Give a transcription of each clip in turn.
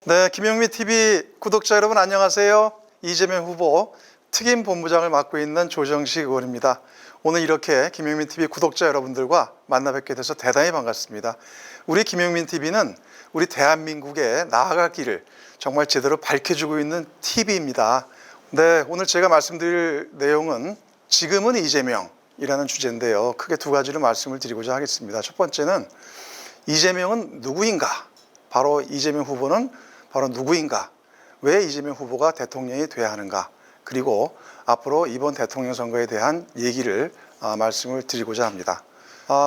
네, 김영미 TV 구독자 여러분 안녕하세요. 이재명 후보 특임 본부장을 맡고 있는 조정식 의원입니다. 오늘 이렇게 김영민 TV 구독자 여러분들과 만나 뵙게 돼서 대단히 반갑습니다. 우리 김영민 TV는 우리 대한민국의 나아갈 길을 정말 제대로 밝혀주고 있는 TV입니다. 네, 오늘 제가 말씀드릴 내용은 지금은 이재명이라는 주제인데요. 크게 두 가지로 말씀을 드리고자 하겠습니다. 첫 번째는 이재명은 누구인가? 바로 이재명 후보는 바로 누구인가? 왜 이재명 후보가 대통령이 돼야 하는가? 그리고 앞으로 이번 대통령 선거에 대한 얘기를 말씀을 드리고자 합니다.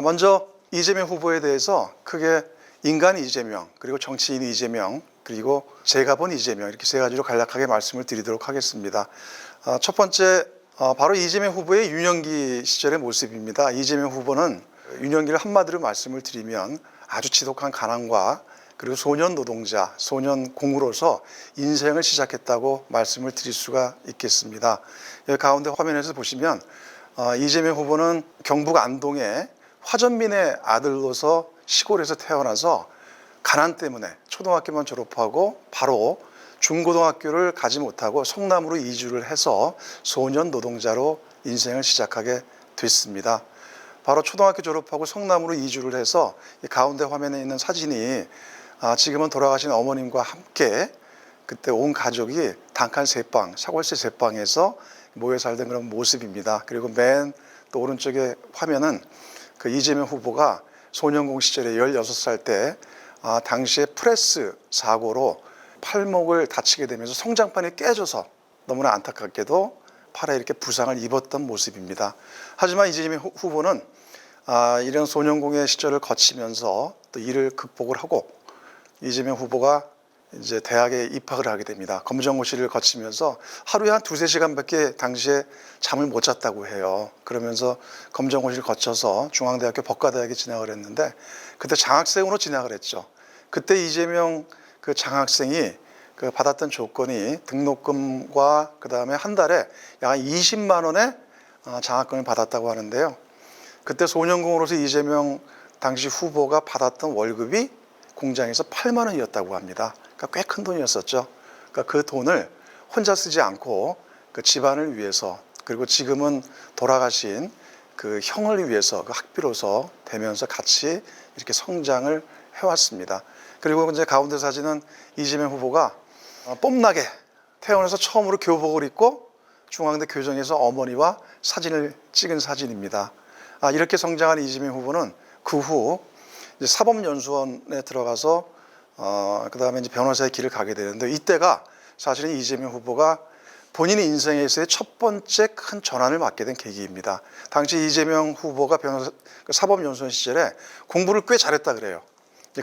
먼저 이재명 후보에 대해서 크게 인간 이재명, 그리고 정치인 이재명, 그리고 제가 본 이재명 이렇게 세 가지로 간략하게 말씀을 드리도록 하겠습니다. 첫 번째 바로 이재명 후보의 유년기 시절의 모습입니다. 이재명 후보는 유년기를 한마디로 말씀을 드리면 아주 지독한 가난과 그리고 소년 노동자, 소년 공으로서 인생을 시작했다고 말씀을 드릴 수가 있겠습니다. 여기 가운데 화면에서 보시면 이재명 후보는 경북 안동의 화전민의 아들로서 시골에서 태어나서 가난 때문에 초등학교만 졸업하고 바로 중고등학교를 가지 못하고 성남으로 이주를 해서 소년 노동자로 인생을 시작하게 됐습니다. 바로 초등학교 졸업하고 성남으로 이주를 해서 이 가운데 화면에 있는 사진이 지금은 돌아가신 어머님과 함께 그때 온 가족이 단칸 3방, 사골세 3방에서 모여 살던 그런 모습입니다. 그리고 맨 또 오른쪽에 화면은 그 이재명 후보가 소년공 시절에 16살 때 당시에 프레스 사고로 팔목을 다치게 되면서 성장판이 깨져서 너무나 안타깝게도 팔에 이렇게 부상을 입었던 모습입니다. 하지만 이재명 후보는 이런 소년공의 시절을 거치면서 또 이를 극복을 하고 이재명 후보가 이제 대학에 입학을 하게 됩니다. 검정고시를 거치면서 하루에 한 2-3시간밖에 당시에 잠을 못 잤다고 해요. 그러면서 검정고시를 거쳐서 중앙대학교 법과대학에 진학을 했는데 그때 장학생으로 진학을 했죠. 그때 이재명 그 장학생이 그 받았던 조건이 등록금과 그다음에 한 달에 약 20만 원의 장학금을 받았다고 하는데요. 그때 소년공으로서 이재명 당시 후보가 받았던 월급이 공장에서 8만 원이었다고 합니다. 그러니까 꽤 큰 돈이었었죠. 그러니까 그 돈을 혼자 쓰지 않고 그 집안을 위해서 그리고 지금은 돌아가신 그 형을 위해서 그 학비로서 되면서 같이 이렇게 성장을 해왔습니다. 그리고 이제 가운데 사진은 이재명 후보가 뽐나게 태어나서 처음으로 교복을 입고 중앙대 교정에서 어머니와 사진을 찍은 사진입니다. 이렇게 성장한 이재명 후보는 그 후 사법연수원에 들어가서 그다음에 이제 변호사의 길을 가게 되는데 이때가 사실은 이재명 후보가 본인의 인생에서의 첫 번째 큰 전환을 맞게 된 계기입니다. 당시 이재명 후보가 사법연수원 시절에 공부를 꽤 잘했다 그래요.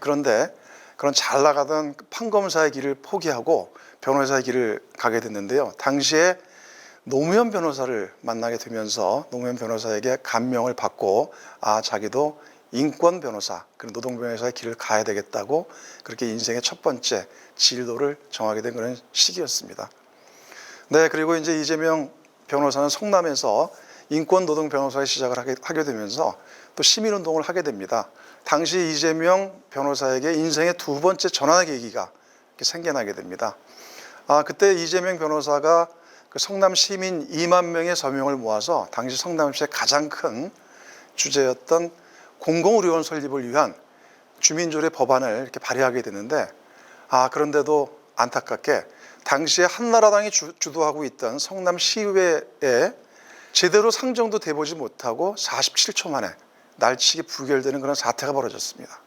그런데 그런 잘 나가던 판검사의 길을 포기하고 변호사의 길을 가게 됐는데요. 당시에 노무현 변호사를 만나게 되면서 노무현 변호사에게 감명을 받고 자기도 인권 변호사, 노동 변호사의 길을 가야 되겠다고 그렇게 인생의 첫 번째 진로를 정하게 된 그런 시기였습니다. 네, 그리고 이제 이재명 변호사는 성남에서 인권 노동 변호사의 시작을 하게 되면서 또 시민운동을 하게 됩니다. 당시 이재명 변호사에게 인생의 두 번째 전환의 계기가 생겨나게 됩니다. 그때 이재명 변호사가 그 성남 시민 2만 명의 서명을 모아서 당시 성남시의 가장 큰 주제였던 공공의료원 설립을 위한 주민조례 법안을 이렇게 발의하게 되는데 그런데도 안타깝게 당시에 한나라당이 주도하고 있던 성남시의회에 제대로 상정도 돼보지 못하고 47초 만에 날치기 부결되는 그런 사태가 벌어졌습니다.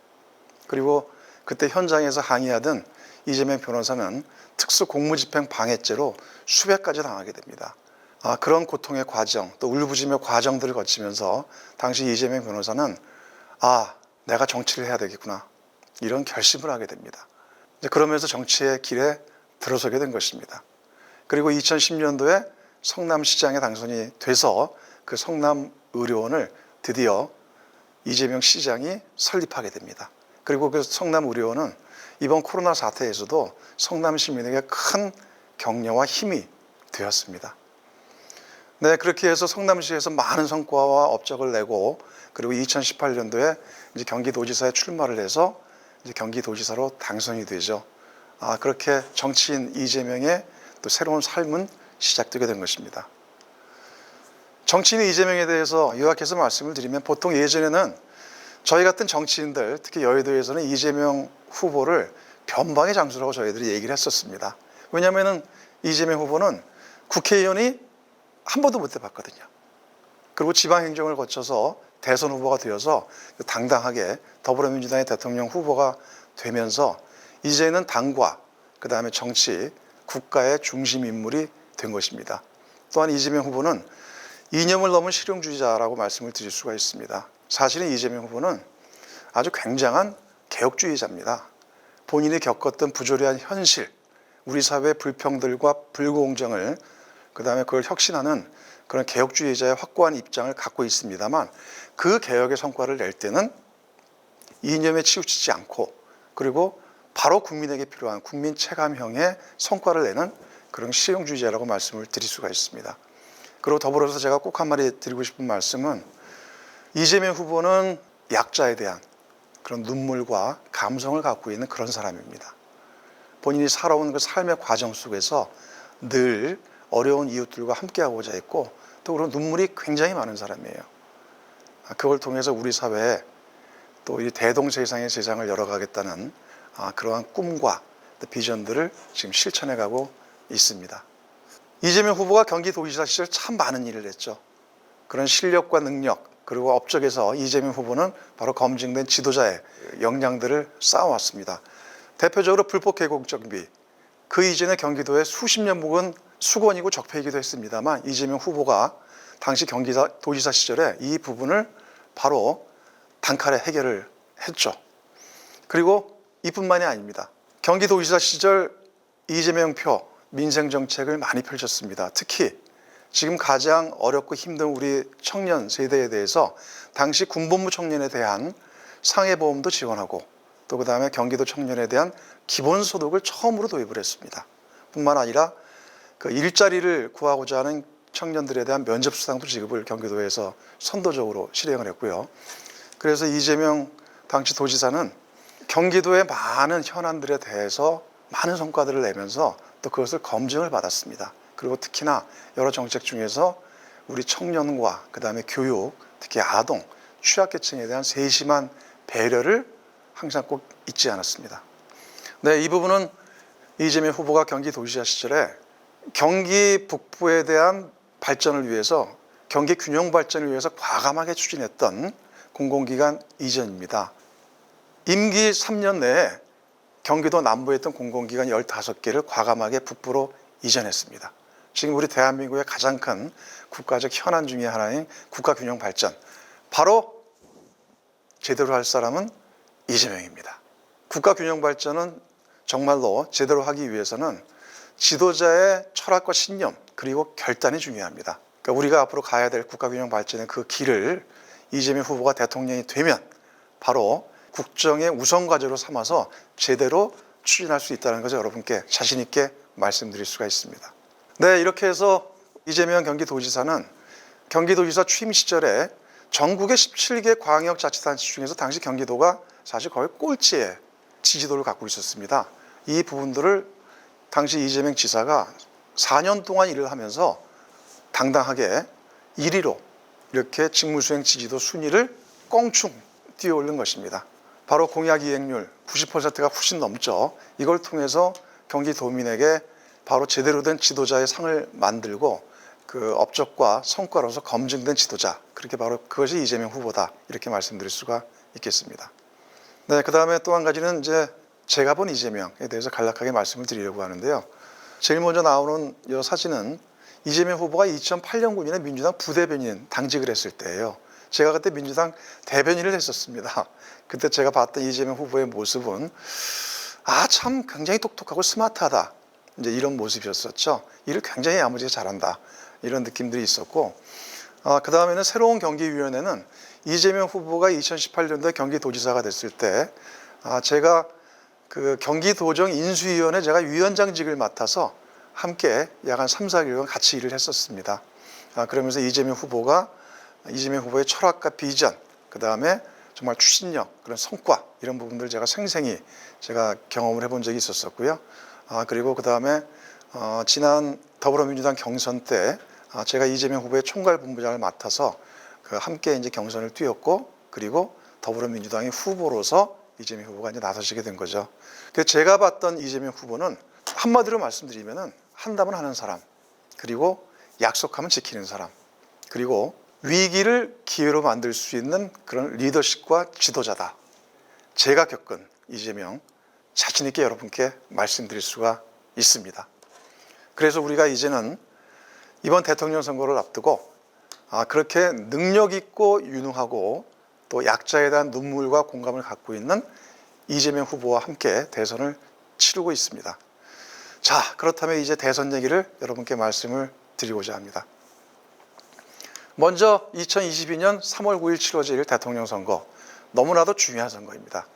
그리고 그때 현장에서 항의하던 이재명 변호사는 특수공무집행 방해죄로 수배까지 당하게 됩니다. 그런 고통의 과정, 또 울부짖음의 과정들을 거치면서 당시 이재명 변호사는 내가 정치를 해야 되겠구나 이런 결심을 하게 됩니다. 그러면서 정치의 길에 들어서게 된 것입니다. 그리고 2010년도에 성남시장에 당선이 돼서 그 성남의료원을 드디어 이재명 시장이 설립하게 됩니다. 그리고 그 성남의료원은 이번 코로나 사태에서도 성남 시민에게 큰 격려와 힘이 되었습니다. 네, 그렇게 해서 성남시에서 많은 성과와 업적을 내고 그리고 2018년도에 이제 경기도지사에 출마를 해서 이제 경기도지사로 당선이 되죠. 그렇게 정치인 이재명의 또 새로운 삶은 시작되게 된 것입니다. 정치인 이재명에 대해서 요약해서 말씀을 드리면 보통 예전에는 저희 같은 정치인들, 특히 여의도에서는 이재명 후보를 변방의 장수라고 저희들이 얘기를 했었습니다. 왜냐하면 이재명 후보는 국회의원이 한 번도 못 해봤거든요. 그리고 지방행정을 거쳐서 대선 후보가 되어서 당당하게 더불어민주당의 대통령 후보가 되면서 이제는 당과 그다음에 정치, 국가의 중심 인물이 된 것입니다. 또한 이재명 후보는 이념을 넘은 실용주의자라고 말씀을 드릴 수가 있습니다. 사실은 이재명 후보는 아주 굉장한 개혁주의자입니다. 본인이 겪었던 부조리한 현실, 우리 사회의 불평들과 불공정을 그다음에 그걸 혁신하는 그런 개혁주의자의 확고한 입장을 갖고 있습니다만 그 개혁의 성과를 낼 때는 이념에 치우치지 않고 그리고 바로 국민에게 필요한 국민 체감형의 성과를 내는 그런 실용주의자라고 말씀을 드릴 수가 있습니다. 그리고 더불어서 제가 꼭 한마디 드리고 싶은 말씀은 이재명 후보는 약자에 대한 그런 눈물과 감성을 갖고 있는 그런 사람입니다. 본인이 살아온 그 삶의 과정 속에서 늘 어려운 이웃들과 함께하고자 했고 또 그런 눈물이 굉장히 많은 사람이에요. 그걸 통해서 우리 사회에 또 이 대동세상의 세상을 열어가겠다는 그러한 꿈과 비전들을 지금 실천해가고 있습니다. 이재명 후보가 경기도지사 시절 참 많은 일을 했죠. 그런 실력과 능력 그리고 업적에서 이재명 후보는 바로 검증된 지도자의 역량들을 쌓아왔습니다. 대표적으로 불법 계곡 정비, 그 이전에 경기도에 수십 년 묵은 수건이고 적폐이기도 했습니다만 이재명 후보가 당시 경기도지사 시절에 이 부분을 바로 단칼에 해결을 했죠. 그리고 이뿐만이 아닙니다. 경기도지사 시절 이재명 표 민생정책을 많이 펼쳤습니다. 특히 지금 가장 어렵고 힘든 우리 청년 세대에 대해서 당시 군복무 청년에 대한 상해보험도 지원하고 또 그다음에 경기도 청년에 대한 기본소득을 처음으로 도입을 했습니다. 뿐만 아니라 그 일자리를 구하고자 하는 청년들에 대한 면접수당도 지급을 경기도에서 선도적으로 실행을 했고요. 그래서 이재명 당시 도지사는 경기도의 많은 현안들에 대해서 많은 성과들을 내면서 또 그것을 검증을 받았습니다. 그리고 특히나 여러 정책 중에서 우리 청년과 그다음에 교육, 특히 아동, 취약계층에 대한 세심한 배려를 항상 꼭 잊지 않았습니다. 네, 이 부분은 이재명 후보가 경기도지사 시절에 경기 북부에 대한 발전을 위해서 경기 균형 발전을 위해서 과감하게 추진했던 공공기관 이전입니다. 임기 3년 내에 경기도 남부에 있던 공공기관 15개를 과감하게 북부로 이전했습니다. 지금 우리 대한민국의 가장 큰 국가적 현안 중에 하나인 국가균형 발전, 바로 제대로 할 사람은 이재명입니다. 국가균형 발전은 정말로 제대로 하기 위해서는 지도자의 철학과 신념 그리고 결단이 중요합니다. 그러니까 우리가 앞으로 가야 될 국가균형 발전의 그 길을 이재명 후보가 대통령이 되면 바로 국정의 우선 과제로 삼아서 제대로 추진할 수 있다는 것을 여러분께 자신 있게 말씀드릴 수가 있습니다. 네, 이렇게 해서 이재명 경기도지사는 경기도지사 취임 시절에 전국의 17개 광역자치단체 중에서 당시 경기도가 사실 거의 꼴찌의 지지도를 갖고 있었습니다. 이 부분들을 당시 이재명 지사가 4년 동안 일을 하면서 당당하게 1위로 이렇게 직무수행 지지도 순위를 껑충 뛰어올린 것입니다. 바로 공약 이행률 90%가 훨씬 넘죠. 이걸 통해서 경기도민에게 바로 제대로 된 지도자의 상을 만들고 그 업적과 성과로서 검증된 지도자, 그렇게 바로 그것이 이재명 후보다 이렇게 말씀드릴 수가 있겠습니다. 네, 그 다음에 또 한 가지는 이제 제가 본 이재명에 대해서 간략하게 말씀을 드리려고 하는데요. 제일 먼저 나오는 이 사진은 이재명 후보가 2008년 9년에 민주당 부대변인 당직을 했을 때예요. 제가 그때 민주당 대변인을 했었습니다. 그때 제가 봤던 이재명 후보의 모습은 참 굉장히 똑똑하고 스마트하다, 이제 이런 모습이었었죠. 일을 굉장히 야무지게 잘한다, 이런 느낌들이 있었고, 그 다음에는 새로운 경기위원회는 이재명 후보가 2018년도에 경기도지사가 됐을 때 제가 그 경기도정 인수위원회 제가 위원장직을 맡아서 함께 약 한 3, 4개월간 같이 일을 했었습니다. 그러면서 이재명 후보의 철학과 비전, 그 다음에 정말 추진력, 그런 성과 이런 부분들 제가 생생히 제가 경험을 해본 적이 있었었고요. 그리고 그 다음에 지난 더불어민주당 경선 때 제가 이재명 후보의 총괄본부장을 맡아서 함께 이제 경선을 뛰었고, 그리고 더불어민주당의 후보로서 이재명 후보가 이제 나서시게 된 거죠. 그래서 제가 봤던 이재명 후보는 한마디로 말씀드리면은 한다면 하는 사람, 그리고 약속하면 지키는 사람, 그리고 위기를 기회로 만들 수 있는 그런 리더십과 지도자다. 제가 겪은 이재명 자신 있게 여러분께 말씀드릴 수가 있습니다. 그래서 우리가 이제는 이번 대통령 선거를 앞두고 그렇게 능력 있고 유능하고 또 약자에 대한 눈물과 공감을 갖고 있는 이재명 후보와 함께 대선을 치르고 있습니다. 자, 그렇다면 이제 대선 얘기를 여러분께 말씀을 드리고자 합니다. 먼저 2022년 3월 9일 치러질 대통령 선거, 너무나도 중요한 선거입니다.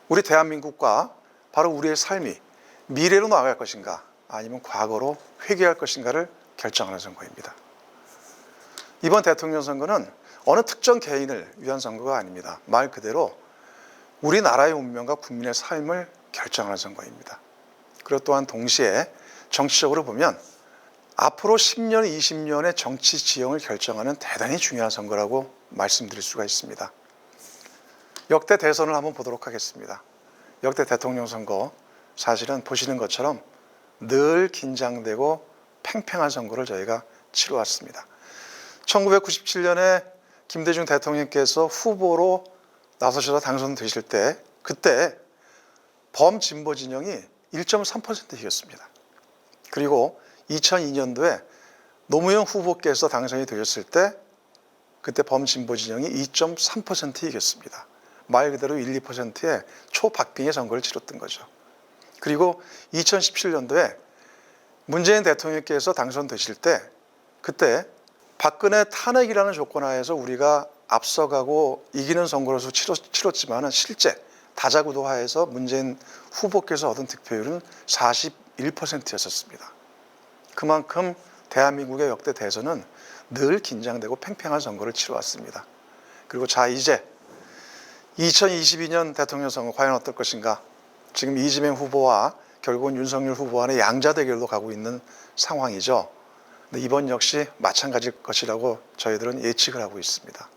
우리 대한민국과 바로 우리의 삶이 미래로 나아갈 것인가 아니면 과거로 회귀할 것인가를 결정하는 선거입니다. 이번 대통령 선거는 어느 특정 개인을 위한 선거가 아닙니다. 말 그대로 우리나라의 운명과 국민의 삶을 결정하는 선거입니다. 그리고 또한 동시에 정치적으로 보면 앞으로 10년, 20년의 정치 지형을 결정하는 대단히 중요한 선거라고 말씀드릴 수가 있습니다. 역대 대선을 한번 보도록 하겠습니다. 역대 대통령 선거, 사실은 보시는 것처럼 늘 긴장되고 팽팽한 선거를 저희가 치러왔습니다. 1997년에 김대중 대통령께서 후보로 나서셔서 당선되실 때, 그때 범진보 진영이 1.3% 이겼습니다. 그리고 2002년도에 노무현 후보께서 당선이 되셨을 때 그때 범진보 진영이 2.3% 이겼습니다. 말 그대로 1, 2%의 초박빙의 선거를 치렀던 거죠. 그리고 2017년도에 문재인 대통령께서 당선되실 때 그때 박근혜 탄핵이라는 조건 하에서 우리가 앞서가고 이기는 선거로서 치렀지만 실제 다자구도 하에서 문재인 후보께서 얻은 득표율은 41%였었습니다. 그만큼 대한민국의 역대 대선은 늘 긴장되고 팽팽한 선거를 치러왔습니다. 그리고 자, 이제 2022년 대통령 선거 과연 어떨 것인가? 지금 이재명 후보와 결국은 윤석열 후보와의 양자 대결로 가고 있는 상황이죠. 근데 이번 역시 마찬가지일 것이라고 저희들은 예측을 하고 있습니다.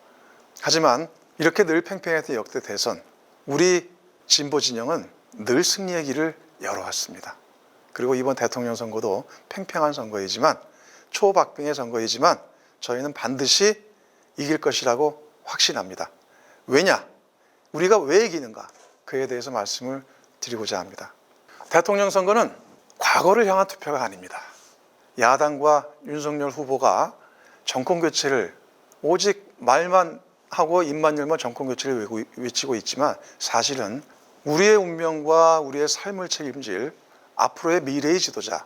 하지만 이렇게 늘 팽팽했던 역대 대선, 우리 진보 진영은 늘 승리의 길을 열어왔습니다. 그리고 이번 대통령 선거도 팽팽한 선거이지만, 초박빙의 선거이지만 저희는 반드시 이길 것이라고 확신합니다. 왜냐? 우리가 왜 이기는가? 그에 대해서 말씀을 드리고자 합니다. 대통령 선거는 과거를 향한 투표가 아닙니다. 야당과 윤석열 후보가 정권교체를 오직 말만 하고 입만 열면 정권교체를 외치고 있지만 사실은 우리의 운명과 우리의 삶을 책임질 앞으로의 미래의 지도자,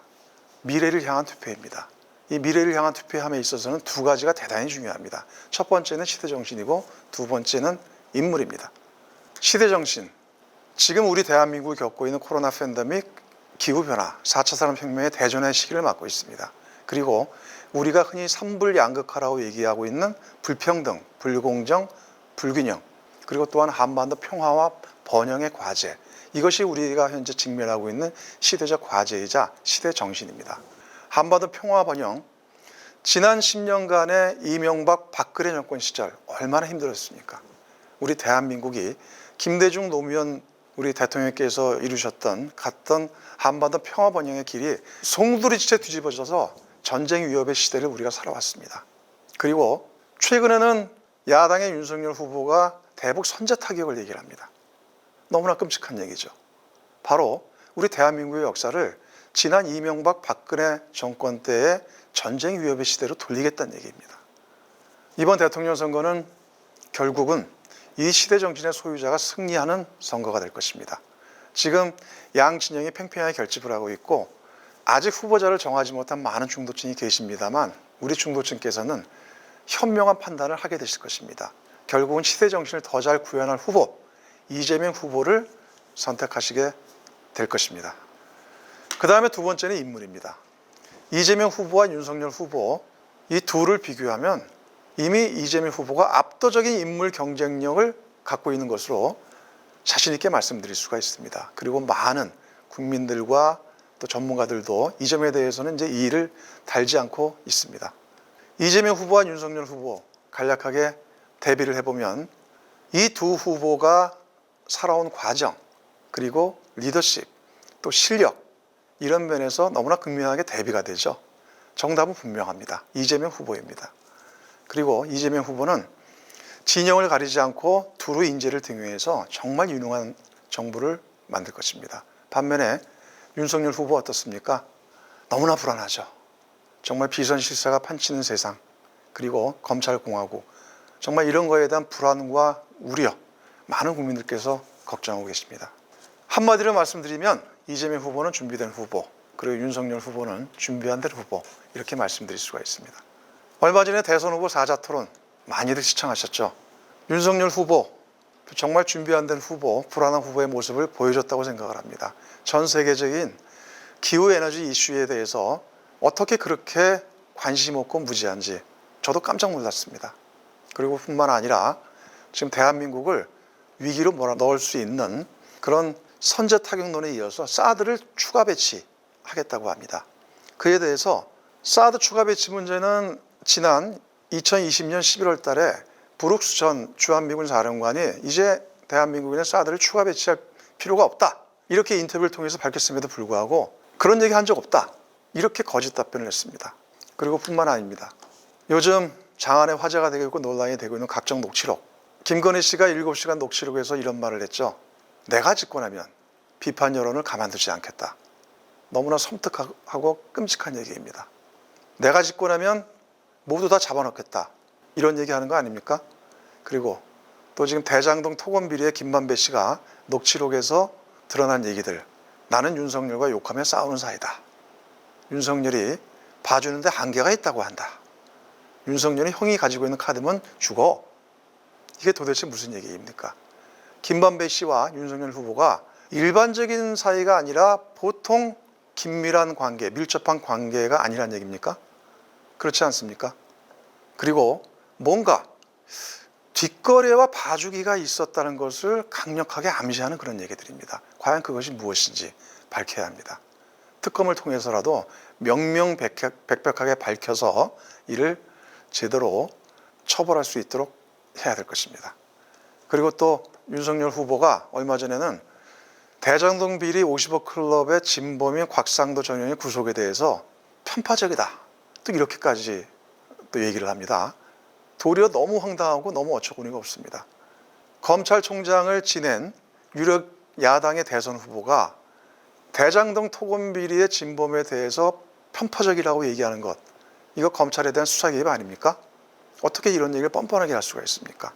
미래를 향한 투표입니다. 이 미래를 향한 투표함에 있어서는 두 가지가 대단히 중요합니다. 첫 번째는 시대정신이고 두 번째는 인물입니다. 시대정신, 지금 우리 대한민국이 겪고 있는 코로나 팬데믹, 기후변화, 4차 산업혁명의 대전의 시기를 맞고 있습니다. 그리고 우리가 흔히 삼불양극화라고 얘기하고 있는 불평등, 불공정, 불균형, 그리고 또한 한반도 평화와 번영의 과제, 이것이 우리가 현재 직면하고 있는 시대적 과제이자 시대 정신입니다. 한반도 평화 번영, 지난 10년간의 이명박 박근혜 정권 시절 얼마나 힘들었습니까? 우리 대한민국이 김대중 노무현 우리 대통령께서 이루셨던 갔던 한반도 평화 번영의 길이 송두리째 뒤집어져서 전쟁 위협의 시대를 우리가 살아왔습니다. 그리고 최근에는 야당의 윤석열 후보가 대북 선제 타격을 얘기를 합니다. 너무나 끔찍한 얘기죠. 바로 우리 대한민국의 역사를 지난 이명박 박근혜 정권 때의 전쟁 위협의 시대로 돌리겠다는 얘기입니다. 이번 대통령 선거는 결국은 이 시대 정신의 소유자가 승리하는 선거가 될 것입니다. 지금 양 진영이 팽팽하게 결집을 하고 있고 아직 후보자를 정하지 못한 많은 중도층이 계십니다만 우리 중도층께서는 현명한 판단을 하게 되실 것입니다. 결국은 시대 정신을 더 잘 구현할 후보, 이재명 후보를 선택하시게 될 것입니다. 그 다음에 두 번째는 인물입니다. 이재명 후보와 윤석열 후보, 이 둘을 비교하면 이미 이재명 후보가 압도적인 인물 경쟁력을 갖고 있는 것으로 자신 있게 말씀드릴 수가 있습니다. 그리고 많은 국민들과 또 전문가들도 이 점에 대해서는 이제 이의를 달지 않고 있습니다. 이재명 후보와 윤석열 후보 간략하게 대비를 해보면 이 두 후보가 살아온 과정, 그리고 리더십, 또 실력, 이런 면에서 너무나 극명하게 대비가 되죠. 정답은 분명합니다. 이재명 후보입니다. 그리고 이재명 후보는 진영을 가리지 않고 두루 인재를 등용해서 정말 유능한 정부를 만들 것입니다. 반면에 윤석열 후보 어떻습니까? 너무나 불안하죠. 정말 비선실세가 판치는 세상, 그리고 검찰공화국, 정말 이런 거에 대한 불안과 우려, 많은 국민들께서 걱정하고 계십니다. 한마디로 말씀드리면 이재명 후보는 준비된 후보, 그리고 윤석열 후보는 준비 안 된 후보, 이렇게 말씀드릴 수가 있습니다. 얼마 전에 대선 후보 사자토론 많이들 시청하셨죠. 윤석열 후보, 정말 준비 안 된 후보, 불안한 후보의 모습을 보여줬다고 생각을 합니다. 전 세계적인 기후에너지 이슈에 대해서 어떻게 그렇게 관심 없고 무지한지 저도 깜짝 놀랐습니다. 그리고 뿐만 아니라 지금 대한민국을 위기로 몰아넣을 수 있는 그런 선제 타격론에 이어서 사드를 추가 배치하겠다고 합니다. 그에 대해서 사드 추가 배치 문제는 지난 2020년 11월 달에 브룩스 전 주한미군 사령관이 이제 대한민국에는 사드를 추가 배치할 필요가 없다, 이렇게 인터뷰를 통해서 밝혔음에도 불구하고 그런 얘기 한 적 없다, 이렇게 거짓 답변을 했습니다. 그리고 뿐만 아닙니다. 요즘 장안의 화제가 되고 있고 논란이 되고 있는 각종 녹취록, 김건희 씨가 7시간 녹취록에서 이런 말을 했죠. 내가 짓고 나면 비판 여론을 가만두지 않겠다. 너무나 섬뜩하고 끔찍한 얘기입니다. 내가 짓고 나면 모두 다 잡아놓겠다, 이런 얘기하는 거 아닙니까? 그리고 또 지금 대장동 토건 비리의 김만배 씨가 녹취록에서 드러난 얘기들, 나는 윤석열과 욕하며 싸우는 사이다. 윤석열이 봐주는데 한계가 있다고 한다. 윤석열이 형이 가지고 있는 카드면 죽어. 이게 도대체 무슨 얘기입니까? 김만배 씨와 윤석열 후보가 일반적인 사이가 아니라 보통 긴밀한 관계, 밀접한 관계가 아니란 얘기입니까? 그렇지 않습니까? 그리고 뭔가 뒷거래와 봐주기가 있었다는 것을 강력하게 암시하는 그런 얘기들입니다. 과연 그것이 무엇인지 밝혀야 합니다. 특검을 통해서라도 명명백백하게 밝혀서 이를 제대로 처벌할 수 있도록 해야 될 것입니다. 그리고 또 윤석열 후보가 얼마 전에는 대장동 비리 50억 클럽의 진범인 곽상도 전 의원의 구속에 대해서 편파적이다, 또 이렇게까지 또 얘기를 합니다. 도리어 너무 황당하고 너무 어처구니가 없습니다. 검찰총장을 지낸 유력 야당의 대선 후보가 대장동 토건 비리의 진범에 대해서 편파적이라고 얘기하는 것, 이거 검찰에 대한 수사 개입 아닙니까? 어떻게 이런 얘기를 뻔뻔하게 할 수가 있습니까?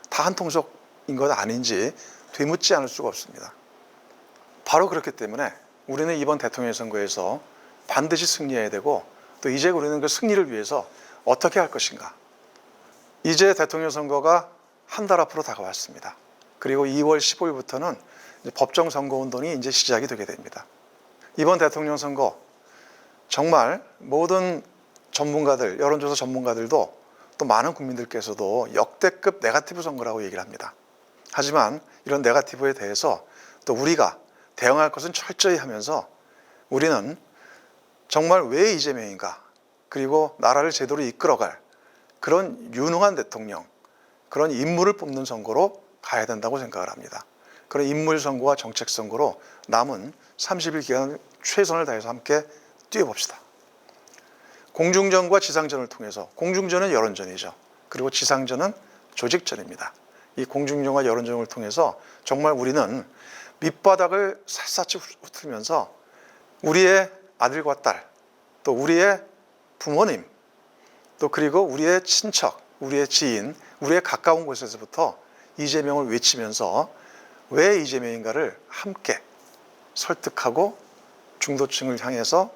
다 한통속인 것 아닌지 되묻지 않을 수가 없습니다. 바로 그렇기 때문에 우리는 이번 대통령 선거에서 반드시 승리해야 되고, 또 이제 우리는 그 승리를 위해서 어떻게 할 것인가. 이제 대통령 선거가 한 달 앞으로 다가왔습니다. 그리고 2월 15일부터는 법정 선거 운동이 이제 시작이 되게 됩니다. 이번 대통령 선거 정말 모든 전문가들, 여론조사 전문가들도 또 많은 국민들께서도 역대급 네거티브 선거라고 얘기를 합니다. 하지만 이런 네거티브에 대해서 또 우리가 대응할 것은 철저히 하면서 우리는 정말 왜 이재명인가, 그리고 나라를 제대로 이끌어갈 그런 유능한 대통령, 그런 인물을 뽑는 선거로 가야 된다고 생각을 합니다. 그런 인물 선거와 정책 선거로 남은 30일 기간 최선을 다해서 함께 뛰어봅시다. 공중전과 지상전을 통해서, 공중전은 여론전이죠. 그리고 지상전은 조직전입니다. 이 공중전과 여론전을 통해서 정말 우리는 밑바닥을 샅샅이 훑으면서 우리의 아들과 딸, 또 우리의 부모님, 또 그리고 우리의 친척, 우리의 지인, 우리의 가까운 곳에서부터 이재명을 외치면서 왜 이재명인가를 함께 설득하고 중도층을 향해서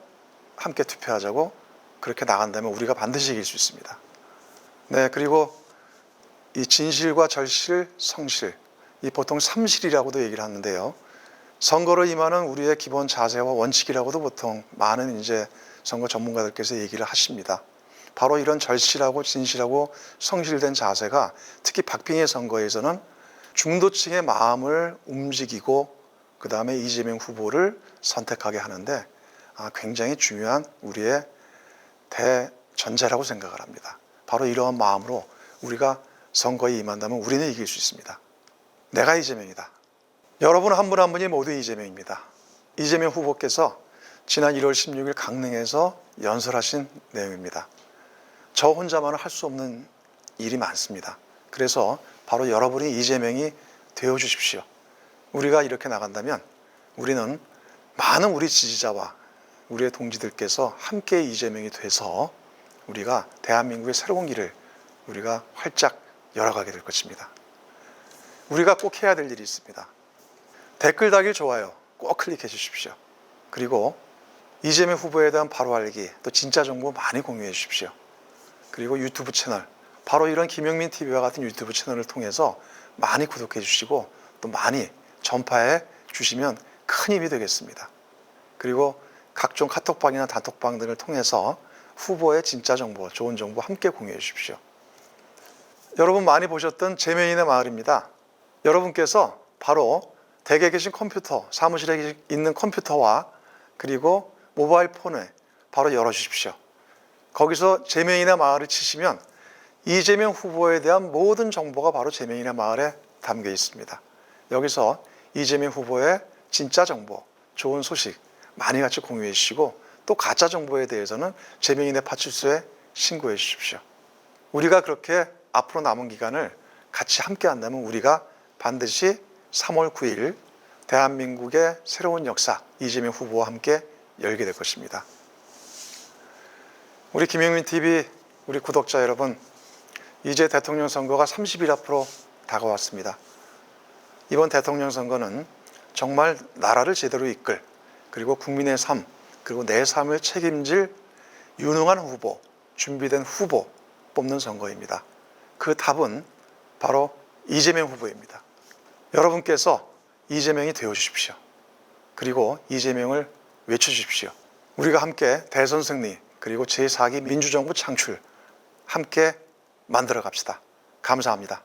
함께 투표하자고 그렇게 나간다면 우리가 반드시 이길 수 있습니다. 네, 그리고 이 진실과 절실, 성실, 이 보통 삼실이라고도 얘기를 하는데요. 선거로 임하는 우리의 기본 자세와 원칙이라고도 보통 많은 이제 선거 전문가들께서 얘기를 하십니다. 바로 이런 절실하고 진실하고 성실된 자세가 특히 박빙의 선거에서는 중도층의 마음을 움직이고 그 다음에 이재명 후보를 선택하게 하는데 굉장히 중요한 우리의 대전제라고 생각을 합니다. 바로 이러한 마음으로 우리가 선거에 임한다면 우리는 이길 수 있습니다. 내가 이재명이다. 여러분 한 분 한 분이 모두 이재명입니다. 이재명 후보께서 지난 1월 16일 강릉에서 연설하신 내용입니다. 저 혼자만은 할 수 없는 일이 많습니다. 그래서 바로 여러분이 이재명이 되어주십시오. 우리가 이렇게 나간다면 우리는 많은 우리 지지자와 우리의 동지들께서 함께 이재명이 돼서 우리가 대한민국의 새로운 길을 우리가 활짝 열어가게 될 것입니다. 우리가 꼭 해야 될 일이 있습니다. 댓글 달기 좋아요 꼭 클릭해 주십시오. 그리고 이재명 후보에 대한 바로 알기, 또 진짜 정보 많이 공유해 주십시오. 그리고 유튜브 채널, 바로 이런 김용민 TV와 같은 유튜브 채널을 통해서 많이 구독해 주시고 또 많이 전파해 주시면 큰 힘이 되겠습니다. 그리고 각종 카톡방이나 단톡방 등을 통해서 후보의 진짜 정보, 좋은 정보 함께 공유해 주십시오. 여러분 많이 보셨던 재명인의 마을입니다. 여러분께서 바로 댁에 계신 컴퓨터, 사무실에 있는 컴퓨터와 그리고 모바일 폰에 바로 열어주십시오. 거기서 재명인의 마을을 치시면 이재명 후보에 대한 모든 정보가 바로 재명인의 마을에 담겨 있습니다. 여기서 이재명 후보의 진짜 정보, 좋은 소식 많이 같이 공유해 주시고 또 가짜 정보에 대해서는 재명인의 파출소에 신고해 주십시오. 우리가 그렇게 앞으로 남은 기간을 같이 함께 한다면 우리가 반드시 3월 9일 대한민국의 새로운 역사 이재명 후보와 함께 열게 될 것입니다. 우리 김용민 TV 우리 구독자 여러분, 이제 대통령 선거가 30일 앞으로 다가왔습니다. 이번 대통령 선거는 정말 나라를 제대로 이끌, 그리고 국민의 삶, 그리고 내 삶을 책임질 유능한 후보, 준비된 후보 뽑는 선거입니다. 그 답은 바로 이재명 후보입니다. 여러분께서 이재명이 되어주십시오. 그리고 이재명을 외쳐주십시오. 우리가 함께 대선 승리, 그리고 제4기 민주정부 창출 함께 만들어 갑시다. 감사합니다.